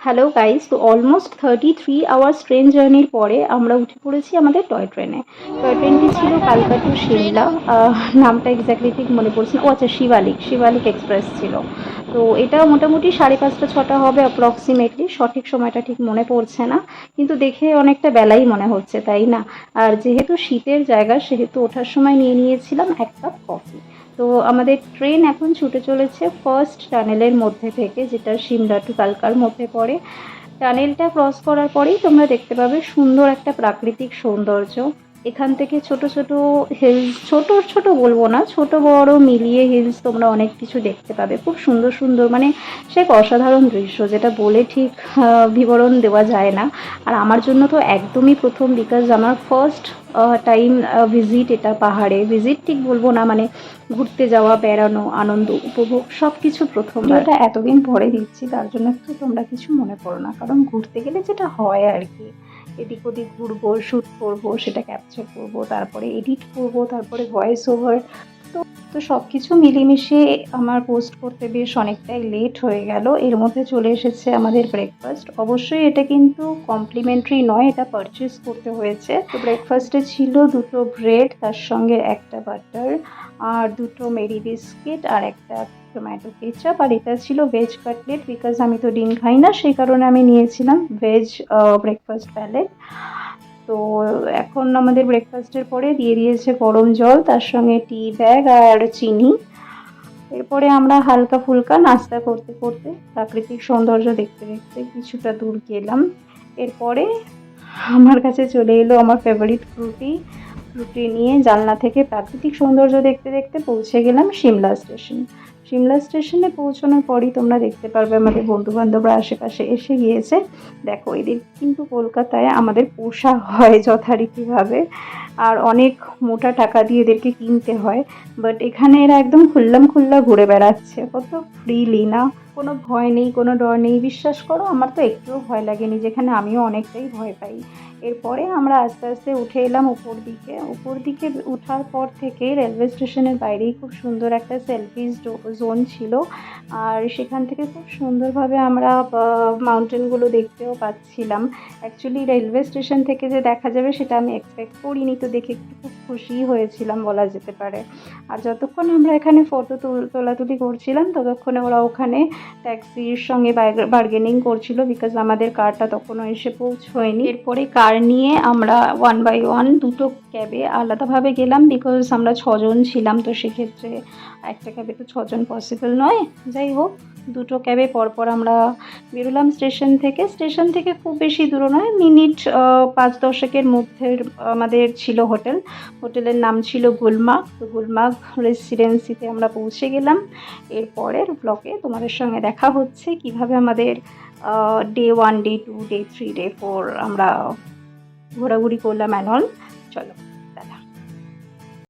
Hello guys, তো almost 33 hours train জার্নির পরে আমরা উঠে পড়েছি আমাদের টয় ট্রেনে। টয় ট্রেনটি ছিল কালকা টু সিমলা। নামটা এক্স্যাক্টলি ঠিক মনে পড়ছে না। ও আচ্ছা, শিবালিক শিবালিক এক্সপ্রেস ছিল। তো এটা মোটামুটি 5:30-6টা হবে অ্যাপ্রক্সিমেটলি, সঠিক সময়টা ঠিক মনে পড়ছে না, কিন্তু দেখে অনেকটা বেলাই মনে হচ্ছে, তাই না? আর যেহেতু শীতের জায়গা সেহেতু ওঠার সময় নিয়ে নিয়েছিলাম এক কাপ কফি। তো আমাদের ট্রেন এখন ছুটে চলেছে ফার্স্ট টানেলের মধ্যে থেকে, যেটা সিমলা টু কালকার মধ্যে পড়ে। টানেলটা ক্রস করার পরেই তোমরা দেখতে পাবে সুন্দর একটা প্রাকৃতিক সৌন্দর্য। এখান থেকে ছোট ছোট হিলস, ছোট ছোট বলবো না, ছোট বড় মিলিয়ে হিলস তোমরা অনেক কিছু দেখতে পাবে, খুব সুন্দর সুন্দর, মানে সে এক অসাধারণ দৃশ্য যেটা বলে ঠিক বিবরণ দেওয়া যায় না। আর আমার জন্য তো একদমই প্রথম, বিকজ আমার ফার্স্ট টাইম ভিজিট, এটা পাহাড়ে ভিজিট ঠিক বলবো না, মানে ঘুরতে যাওয়া, বেড়ানো, আনন্দ উপভোগ সব কিছু প্রথম। এটা এতদিন পরে দিচ্ছি, তার জন্য একটু তোমরা কিছু মনে করো না, কারণ ঘুরতে গেলে যেটা হয় আর কি, এদিক ওদিক ঘুরবো, শ্যুট করবো, সেটা ক্যাপচার করবো, তারপরে এডিট করবো, তারপরে ভয়েস ওভার, তো সব কিছু মিলেমিশে আমার পোস্ট করতে বেশ অনেকটাই লেট হয়ে গেল। এর মধ্যে চলে এসেছে আমাদের ব্রেকফাস্ট। অবশ্যই এটা কিন্তু কমপ্লিমেন্টারি নয়, এটা পারচেস করতে হয়েছে। তো ব্রেকফাস্টে ছিল দুটো ব্রেড, তার সঙ্গে একটা বাটার, আর দুটো মেরি বিস্কিট, আর একটা টমেটো কেচাপ, আর এটা ছিল ভেজ কাটলেট। বিকজ আমি তো ডিম খাই না, সেই কারণে আমি নিয়েছিলাম ভেজ ব্রেকফাস্ট প্যালেট। তো এখন আমাদের ব্রেকফাস্টের পরে দিয়ে দিয়েছে গরম জল, তার সঙ্গে টি ব্যাগ আর চিনি। এরপরে আমরা হালকা ফুলকা নাস্তা করতে করতে, প্রাকৃতিক সৌন্দর্য দেখতে দেখতে কিছুটা দূর গেলাম। এরপরে আমার কাছে চলে এলো আমার ফেভারিট ফ্রুটি। ফ্রুটি নিয়ে জানলা থেকে প্রাকৃতিক সৌন্দর্য দেখতে দেখতে পৌঁছে গেলাম সিমলা স্টেশন। সিমলা স্টেশনে পৌঁছানোর পরই তোমরা দেখতে পারবে আমাদের বন্ধু বান্ধবরা আশেপাশে এসে গিয়েছে। দেখো, এদের কিন্তু কলকাতায় আমাদের পোষা হয় যথারীতিভাবে, আর অনেক মোটা টাকা দিয়ে এদেরকে কিনতে হয়। বাট এখানে এরা একদম খুল্লাম খুল্লা ঘুরে বেড়াচ্ছে, কত ফ্রিলি না, কোনো ভয় নেই, কোনো ডর নেই। বিশ্বাস করো, আমার তো একটুও ভয় লাগেনি, যেখানে আমিও অনেকটাই ভয় পাই। এরপরে আমরা আস্তে আস্তে উঠে এলাম উপর দিকে। উপর দিকে উঠার পর থেকে রেলওয়ে স্টেশনের বাইরেই খুব সুন্দর একটা সেলফি জোন ছিল, আর সেখান থেকে খুব সুন্দরভাবে আমরা মাউন্টেনগুলো দেখতেও পাচ্ছিলাম। অ্যাকচুয়ালি রেলওয়ে স্টেশন থেকে যে দেখা যাবে সেটা আমি এক্সপেক্ট করিনি, তো দেখে একটু খুব খুশিই হয়েছিলাম বলা যেতে পারে। আর যতক্ষণ আমরা এখানে ফটো তোলাতুলি করছিলাম, ততক্ষণে ওরা ওখানে ট্যাক্সির সঙ্গে বার্গেনিং করছিল, বিকজ আমাদের কারটা তখনও এসে পৌঁছয়নি। এরপরে কার নিয়ে আমরা 1 by 1 দুটো ক্যাবে আলাদাভাবে গেলাম, বিকজ আমরা 6জন ছিলাম, তো সেক্ষেত্রে একটা ক্যাবে তো 6জন পসিবল নয়। যাই হোক, দুটো ক্যাবে পরপর আমরা বেরোলাম স্টেশন থেকে। স্টেশন থেকে খুব বেশি দূর নয়, মিনিট 5-10 মধ্যে আমাদের ছিল হোটেল। হোটেলের নাম ছিল গুলমার্গ। তো গুলমার্গ রেসিডেন্সিতে আমরা পৌঁছে গেলাম। এরপরের ব্লকে তোমাদের সঙ্গে দেখা হচ্ছে কিভাবে আমাদের ডে 1, ডে 2, ডে 3, ডে 4 আমরা ঘোরাঘুরি করলাম অ্যান্ড অল। চলো।